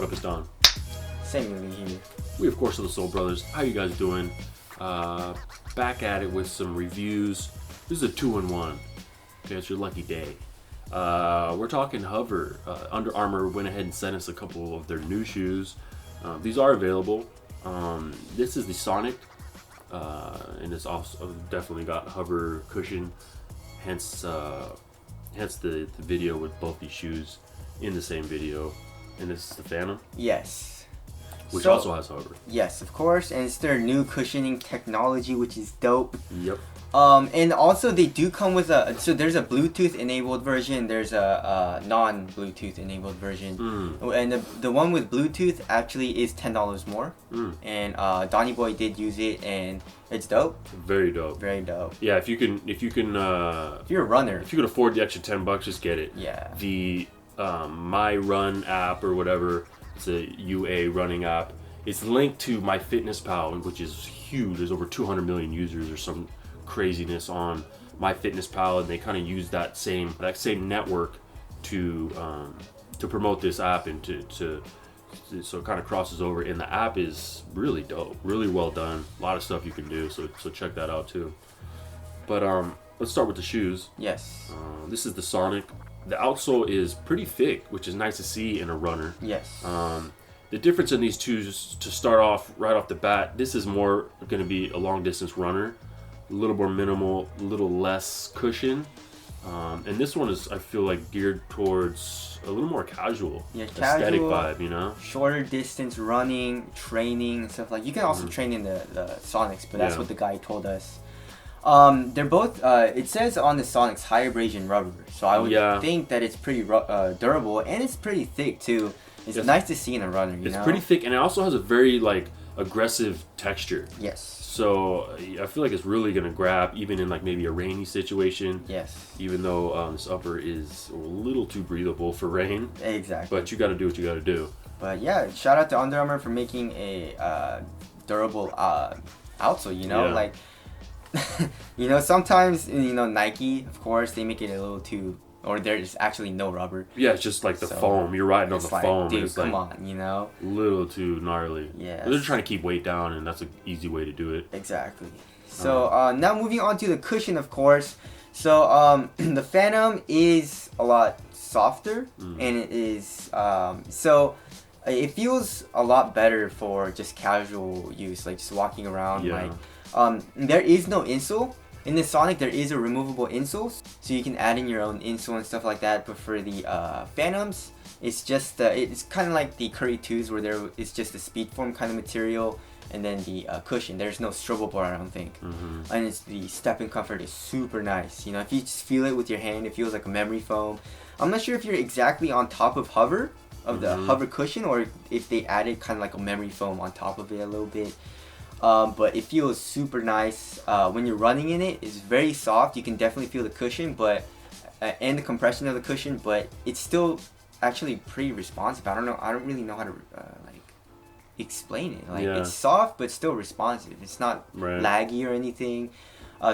What up, it's Don. Samuel here. We, of course, are the Soul Brothers. How you guys doing? Back at it with some reviews. This is a 2-in-1. Okay, it's your lucky day. We're talking Hovr. Under Armour went ahead and sent us a couple of their new shoes. These are available. This is the Sonic, and it's also definitely got Hovr cushion. Hence the video with both these shoes in the same video. And this is the Phantom. Yes. Which also has Hovr. Yes, of course, and it's their new cushioning technology, which is dope. Yep. And also they do come with so there's a Bluetooth enabled version, there's a non-Bluetooth enabled version, and the one with Bluetooth actually is $10 more. And Donny Boy did use it, and it's dope. Very dope. Very dope. Yeah, if you're a runner, if you could afford the extra $10, just get it. Yeah. The My Run app or whatever, it's a UA running app. It's linked to MyFitnessPal, which is huge. There's over 200 million users or some craziness on MyFitnessPal, and they kind of use that same network to promote this app and so it kind of crosses over. And the app is really dope, really well done. A lot of stuff you can do, so check that out too. But let's start with the shoes. Yes. This is the Sonic. The outsole is pretty thick, which is nice to see in a runner. Yes. The difference in these two, to start off right off the bat, this is more going to be a long distance runner, a little more minimal, a little less cushion, and this one is, I feel like, geared towards a little more casual, aesthetic vibe, you know. Shorter distance running, training, and stuff like. You can also train in the Sonics, but that's what the guy told us. They're both. It says on the Sonics high abrasion rubber, so I would think that it's pretty durable, and it's pretty thick too. It's nice to see in a runner. You know? Pretty thick, and it also has a very aggressive texture. Yes. So I feel like it's really gonna grab even in maybe a rainy situation. Yes. Even though this upper is a little too breathable for rain. Exactly. But you got to do what you got to do. But yeah, shout out to Under Armour for making a durable outsole. You know, you know, sometimes, you know, Nike, of course, they make it a little too, or there's actually no rubber. Yeah, it's just the foam. You're riding on the foam. Dude, it's come on, you know? A little too gnarly. Yeah. They're trying to keep weight down, and that's an easy way to do it. Exactly. So now moving on to the cushion, of course. So the Phantom is a lot softer, and it is, so it feels a lot better for just casual use, like just walking around, there is no insole. In the Sonic, there is a removable insole, so you can add in your own insole and stuff like that. But for the Phantoms, it's just it's kind of like the Curry 2s, where it's just a speed form kind of material, and then the cushion. There's no strobel bar, I don't think. And the step-in comfort is super nice. You know, if you just feel it with your hand, it feels like a memory foam. I'm not sure if you're exactly on top of Hovr, the Hovr cushion, or if they added kind of like a memory foam on top of it a little bit. But it feels super nice. When you're running in it, it's very soft. You can definitely feel the cushion, but and the compression of the cushion, but it's still actually pretty responsive. I don't really know how to explain it. It's soft but still responsive. It's not laggy or anything.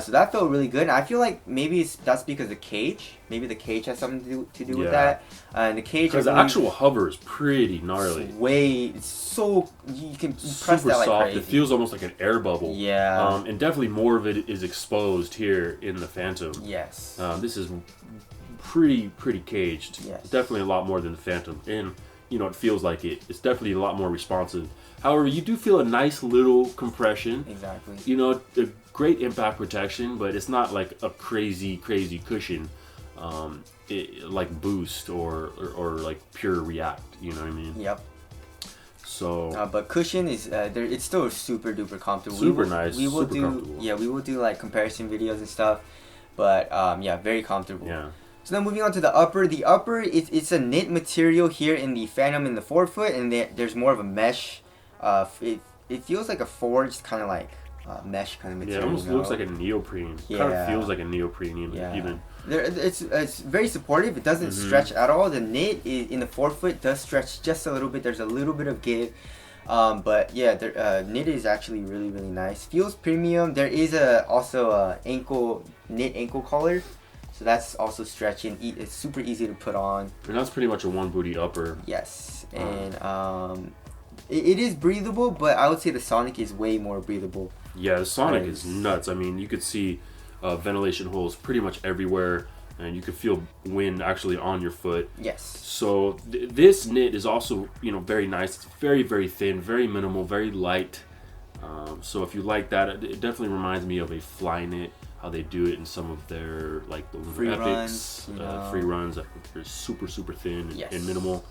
So that felt really good. And I feel like maybe that's because the cage. Maybe the cage has something to do with that. And the cage, because the actual Hovr is pretty gnarly. It's so you can press super that like soft. crazy. It feels almost like an air bubble. Yeah. And definitely more of it is exposed here in the Phantom. Yes. This is pretty caged. Yes. Definitely a lot more than the Phantom, and you know, it feels like it's definitely a lot more responsive. However, you do feel a nice little compression. Exactly. You know, a great impact protection, but it's not like a crazy cushion, like Boost or like pure React. You know what I mean? Yep. So. But cushion is it's still super duper comfortable. Super nice. We will comfortable. Yeah, we will do comparison videos and stuff, but yeah, very comfortable. Yeah. So now moving on to the upper. The upper, it's a knit material here in the Phantom in the forefoot, and there's more of a mesh. It feels like a forged kind of mesh kind of material. Yeah, it almost looks like a neoprene. Yeah. Kind of feels like a neoprene even. It's very supportive. It doesn't stretch at all. The knit in the forefoot does stretch just a little bit. There's a little bit of give. But yeah, knit is actually really nice. Feels premium. There is also a knit ankle collar. So that's also stretchy and it's super easy to put on. And that's pretty much a one booty upper. Yes, and it is breathable, but I would say the Sonic is way more breathable. Yeah, the Sonic is nuts. I mean, you could see ventilation holes pretty much everywhere, and you could feel wind actually on your foot. Yes. So this knit is also, you know, very nice. It's very, very thin, very minimal, very light. So if you like that, it definitely reminds me of a fly knit. How they do it in some of their like the free epics, runs, free runs. They're super, super thin yes. and minimal.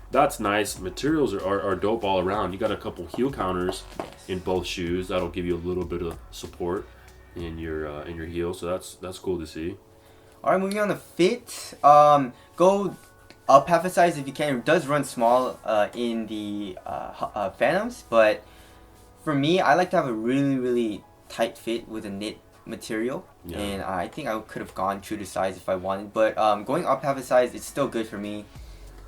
That's nice. Materials are dope all around. You got a couple heel counters in both shoes. That'll give you a little bit of support in your heel. So that's cool to see. All right, moving on to fit. Go up half a size if you can. It does run small in the Phantoms, but for me, I like to have a really, really tight fit with a knit material, and I think I could have gone true to size if I wanted, but going up half a size, it's still good for me.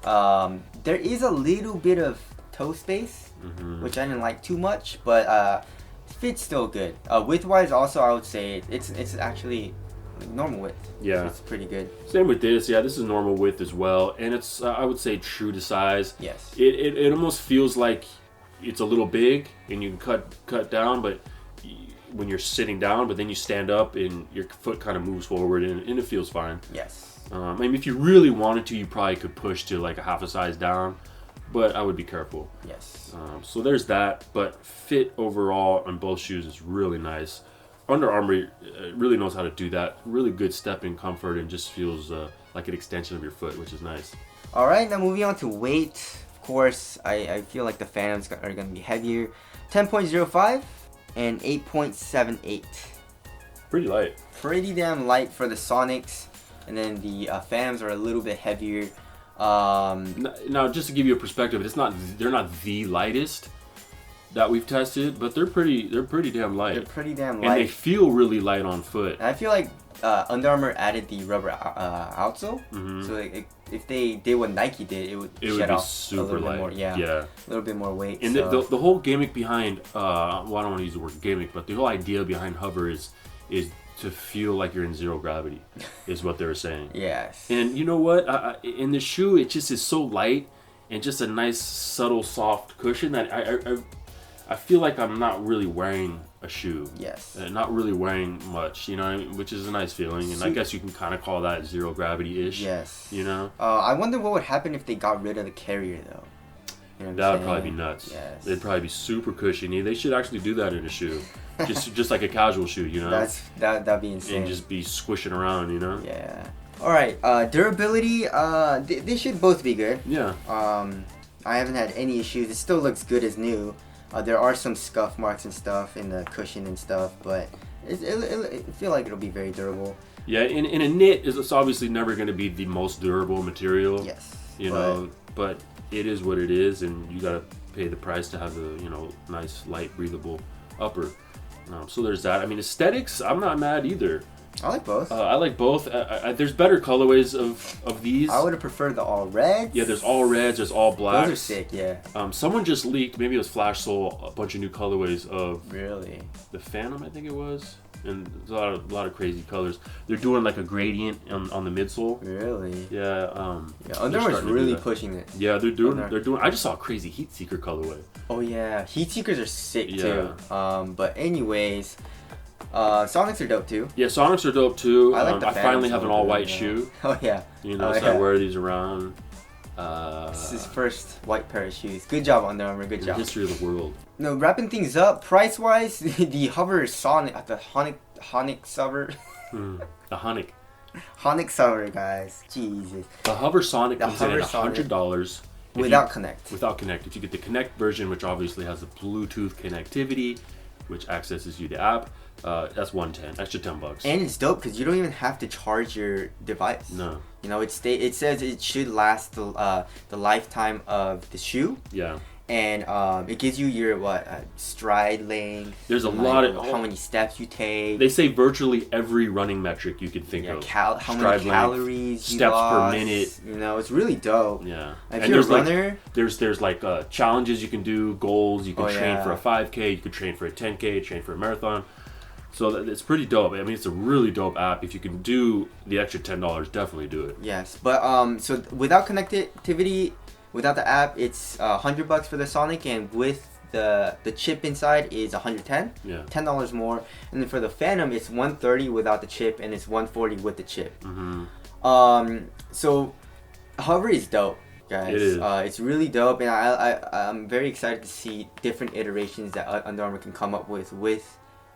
There is a little bit of toe space, which I didn't like too much, but fit's still good. Width wise, also I would say it's actually normal width. Yeah, so it's pretty good. Same with this. Yeah, this is normal width as well, and it's I would say true to size. Yes. It almost feels like it's a little big, and you can cut down, but when you're sitting down, but then you stand up and your foot kind of moves forward, and it feels fine. Yes. I mean, if you really wanted to, you probably could push to like a half a size down, but I would be careful. Yes. So there's that, but fit overall on both shoes is really nice. Under Armour really knows how to do that. Really good stepping comfort, and just feels like an extension of your foot, which is nice. All right, now moving on to weight. Of course, I feel like the Phantoms are going to be heavier. 10.05 and 8.78. Pretty light. Pretty damn light for the Sonics, and then the Phantoms are a little bit heavier. Now, just to give you a perspective, they're not the lightest that we've tested, but they're pretty damn light. They're pretty damn light, and they feel really light on foot. And I feel like Under Armour added the rubber outsole, so if they did what Nike did, it would shed off super a little light. bit more. Yeah, a little bit more weight. And so. the whole gimmick behind I don't want to use the word gimmick, but the whole idea behind Hovr is to feel like you're in zero gravity, is what they were saying. Yes. And you know what? In the shoe, it just is so light and just a nice, subtle, soft cushion that I feel like I'm not really wearing a shoe. Yes. Not really wearing much, you know, which is a nice feeling. And I guess you can kind of call that zero gravity-ish. Yes. You know? I wonder what would happen if they got rid of the carrier, though. You know that would probably be nuts. Yes. They'd probably be super cushiony. They should actually do that in a shoe. just like a casual shoe, you know? That'd be insane. And just be squishing around, you know? Yeah. Alright, durability, they should both be good. Yeah. I haven't had any issues. It still looks good as new. There are some scuff marks and stuff in the cushion and stuff, but I feel like it'll be very durable. Yeah, in a knit, it's obviously never going to be the most durable material. Yes. You know, but it is what it is, and you got to pay the price to have the, you know, nice, light, breathable upper. So there's that. I mean, aesthetics, I'm not mad either. I like both. I like both. There's better colorways of these. I would have preferred the all reds. Yeah, there's all reds, there's all blacks. Those are sick, yeah. Someone just leaked, maybe it was Flash Soul, a bunch of new colorways of really the Phantom, I think it was, and there's a lot of crazy colors. They're doing like a gradient on the midsole. Really? Yeah. Under Armour's really pushing it. Yeah, they're doing. I just saw a crazy Heat Seeker colorway. Oh yeah, Heat Seekers are sick too. But anyways. Sonics are dope too. Yeah, Sonics are dope too. I like the I finally have an all-white shoe. Oh yeah. You know, I wear these around. This is his first white pair of shoes. Good job, Under Armour. Good job. History of the world. No, wrapping things up. Price-wise, the Hovr Sonic, the Honic Hovr. The Honic. Honic Hovr, guys. Jesus. The Hovr Sonic comes in at $100. Without Connect. Without Connect. If you get the Connect version, which obviously has the Bluetooth connectivity, which accesses you to app, that's $110, extra $10. And it's dope because you don't even have to charge your device. No. You know, it says it should last the lifetime of the shoe. Yeah. And it gives you your stride length. There's a lot of how many steps you take. They say virtually every running metric you could think of. How many calories, steps per minute. You know, it's really dope. Yeah. If you're a runner, there's like challenges you can do, goals. You can train for a 5K. You could train for a 10K. Train for a marathon. So it's pretty dope. I mean, it's a really dope app. If you can do the extra $10, definitely do it. Yes, but so without connectivity, without the app, it's $100 for the Sonic, and with the chip inside is $110. Yeah. $10 more, and then for the Phantom, it's $130 without the chip, and it's $140 with the chip. Mm-hmm. So Hovr is dope, guys. It is. It's really dope, and I'm very excited to see different iterations that Under Armour can come up with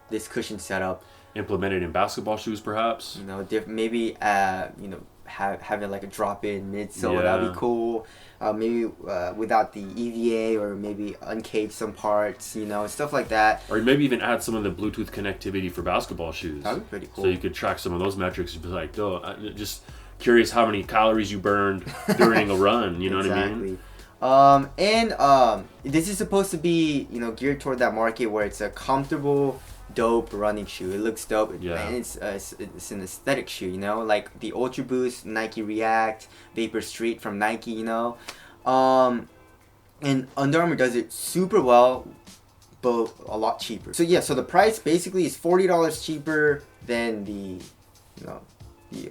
this cushion setup. Implemented in basketball shoes, perhaps. You know, maybe having like a drop-in midsole, that'd be cool. Maybe without the EVA, or maybe uncage some parts, you know, stuff like that. Or maybe even add some of the Bluetooth connectivity for basketball shoes. That'd be pretty cool. So you could track some of those metrics and be like, oh, just curious how many calories you burned during a run. You know exactly. what I mean? And this is supposed to be, you know, geared toward that market where it's a comfortable, dope running shoe. It looks dope. Yeah. And it's an aesthetic shoe, you know, like the Ultra Boost, Nike React, Vapor Street from Nike, you know. And Under Armour does it super well, but a lot cheaper. So yeah, so the price basically is $40 cheaper than the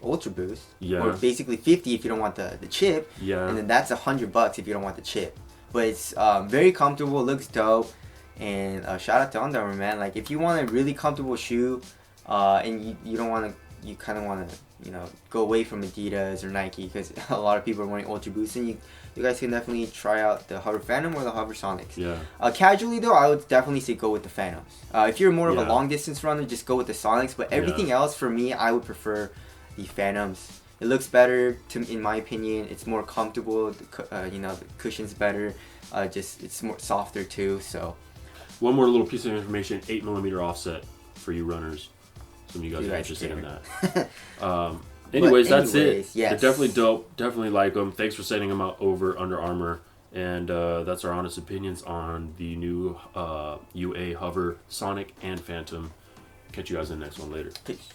Ultra Boost. Yeah. Or basically $50 if you don't want the chip. Yeah. And then that's $100 if you don't want the chip. But it's very comfortable, looks dope. And shout out to Under Armour, man. Like, if you want a really comfortable shoe, and you don't want to, you kind of want to, you know, go away from Adidas or Nike, because a lot of people are wearing Ultra Boost, and you guys can definitely try out the Hovr Phantom or the Hovr Sonics. Yeah. Casually though, I would definitely say go with the Phantoms. If you're more of a Yeah. long distance runner, just go with the Sonics. But everything else, for me, I would prefer the Phantoms. It looks better, in my opinion. It's more comfortable. You know, the cushion's better. It's more softer too. So. One more little piece of information: 8mm offset for you runners. Some of you guys are interested in that. Anyways, that's it. Yes. They're definitely dope. Definitely like them. Thanks for sending them out over Under Armour. And that's our honest opinions on the new UA Hovr Sonic and Phantom. Catch you guys in the next one later. Peace.